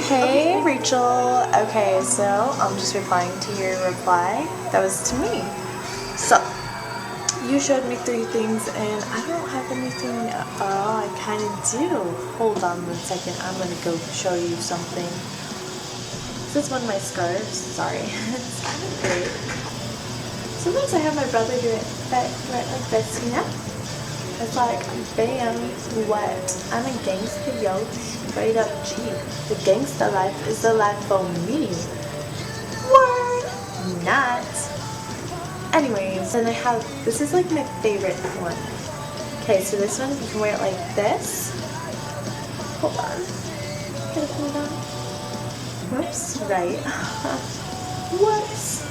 Hey Rachel, okay, so I'm just replying to your reply. That was to me. So, you showed me 3 things and I don't have anything at all. I kind of do. Hold on 1 second, I'm going to go show you something. This is one of my scarves. Sorry, it's kind of great. Sometimes I have my brother do it right like this, you know? It's like, bam, what? I'm a gangster, yo. Straight up G. The gangster life is the life for me. Word! Not. Anyways, and I have, this is like my favorite one. Okay, so this one, you can wear it like this. Hold on. Gotta put it on. Whoops, right. Whoops.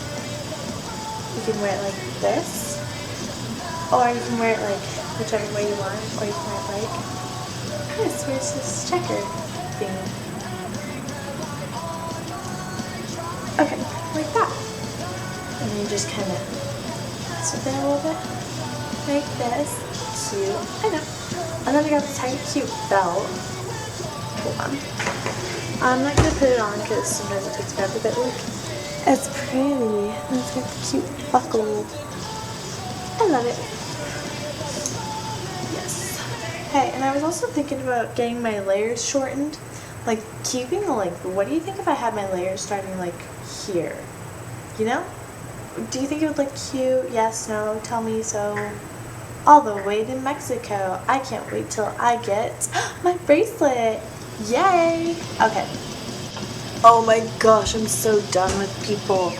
You can wear it like this. Or you can wear it like whichever way you want, or you can wear it like this, where's this checker thing? Okay, like that. And then you just kind of mess with it a little bit, like this, too. I know. And then I got this tiny cute belt. Hold on. I'm not going to put it on because sometimes it takes forever, but look, it's pretty. And it's got the cute buckle. I love it. Hey, and I was also thinking about getting my layers shortened, like keeping the length. What do you think if I had my layers starting like here? You know? Do you think it would look cute? Yes, no, tell me so. All the way to Mexico. I can't wait till I get my bracelet. Yay! Okay. Oh my gosh, I'm so done with people.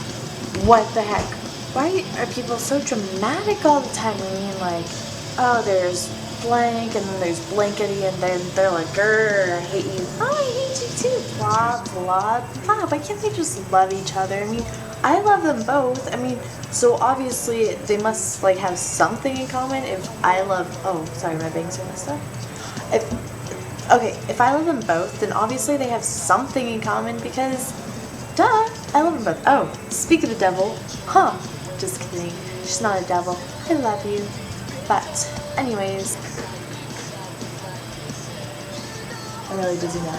What the heck? Why are people so dramatic all the time? I mean, like, oh, there's blank, and then there's blankety, and then they're like, grrr, I hate you. Oh, I hate you too. Blah, blah, blah. Why can't they just love each other? I mean, I love them both. I mean, so obviously they must like have something in common. If I love, oh, sorry, my bangs are messed up. If I love them both, then obviously they have something in common because, duh, I love them both. Oh, speak of the devil, huh? Just kidding. She's not a devil. I love you. But, anyways, I'm really dizzy now.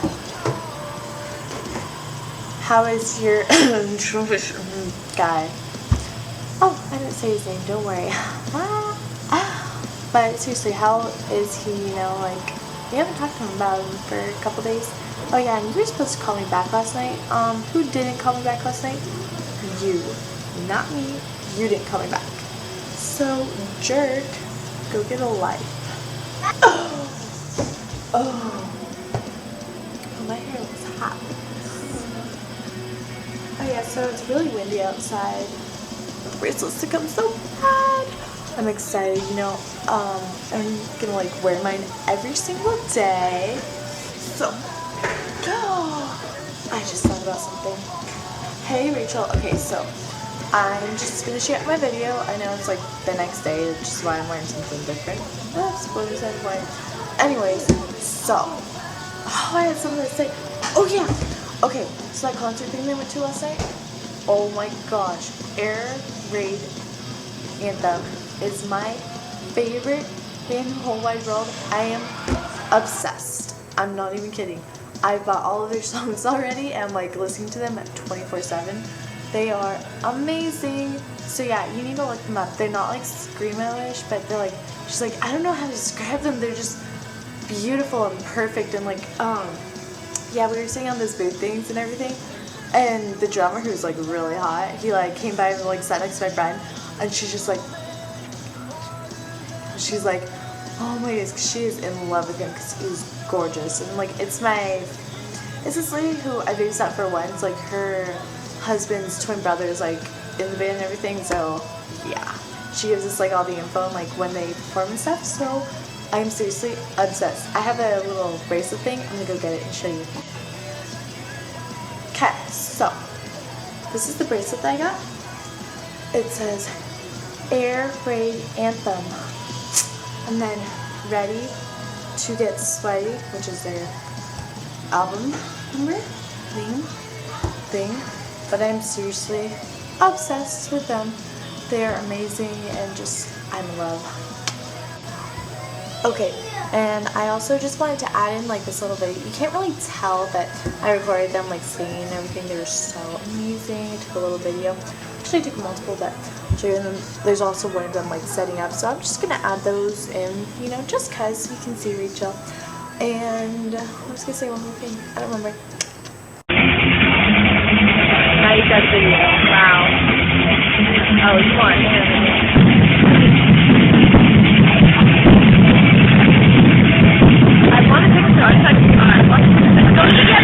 How is your guy? Oh, I didn't say his name, don't worry. But seriously, how is he, you know, like, we haven't talked to him about him for a couple days. Oh yeah, and you were supposed to call me back last night. Who didn't call me back last night? You. Not me. You didn't call me back. So, jerk. Go get a life. Oh, my hair looks hot. Oh yeah, so it's really windy outside. The bracelet's to come so bad. I'm excited, you know. I'm gonna like wear mine every single day. So, I just thought about something. Hey Rachel, okay, so I'm just finishing up my video. I know it's like the next day, which is why I'm wearing something different. Spoilers anyway. Anyways, so, oh, I had something to say. Oh yeah, okay, so that concert thing they went to last night, oh my gosh, RAID Anthem is my favorite band in the whole wide world. I am obsessed. I'm not even kidding. I bought all of their songs already and I'm like listening to them at 24/7. They are amazing. So yeah, you need to look them up. They're not like screamo-ish, but they're like, just like, I don't know how to describe them. They're just beautiful and perfect and like, yeah, we were sitting on those booth things and everything. And the drummer, who's like really hot, he like came by and like sat next to my friend, and she's just like, oh my goodness, she is in love with him because he's gorgeous. And like, it's this lady who I babysat for once, like her husband's twin brother's like in the band and everything, so yeah, she gives us like all the info and like when they perform and stuff, so I'm seriously obsessed. I have a little bracelet thing. I'm gonna go get it and show you. Okay, so this is the bracelet that I got. It says RAID Anthem, and then Ready to Get Sweaty, which is their album number thing. But I'm seriously obsessed with them. They're amazing and just, I'm in love. Okay, and I also just wanted to add in like this little video. You can't really tell that I recorded them like singing and everything. They were so amazing. I took a little video. Actually I took multiple, but I'll show you them. There's also one of them like setting up. So I'm just gonna add those in, you know, just cause you can see Rachel. And I was gonna say one more thing. I don't remember. Now you got video. Wow. Oh, you want him. I want to take a shot. Don't forget.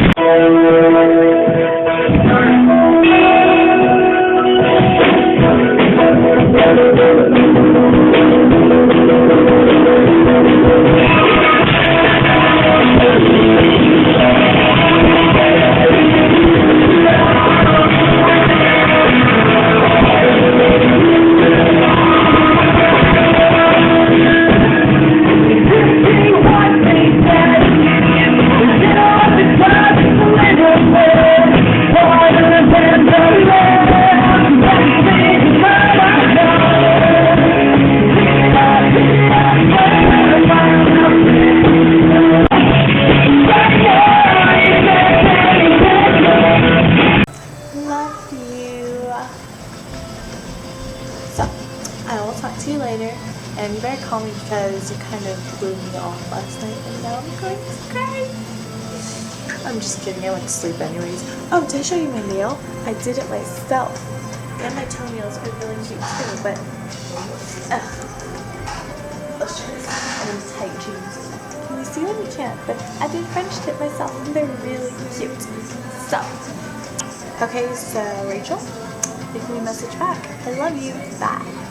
Love you. So, I will talk to you later, and you better call me because you kind of blew me off last night, and now I'm going to cry. I'm just kidding, I went to sleep anyways. Oh, did I show you my nail? I did it myself. And my toenails are really cute too, but let's try this. I'm in tight jeans. Can you see them? You can't, but I did French tip myself, and they're really cute. So, okay, so Rachel, leave me a message back. I love you. Bye.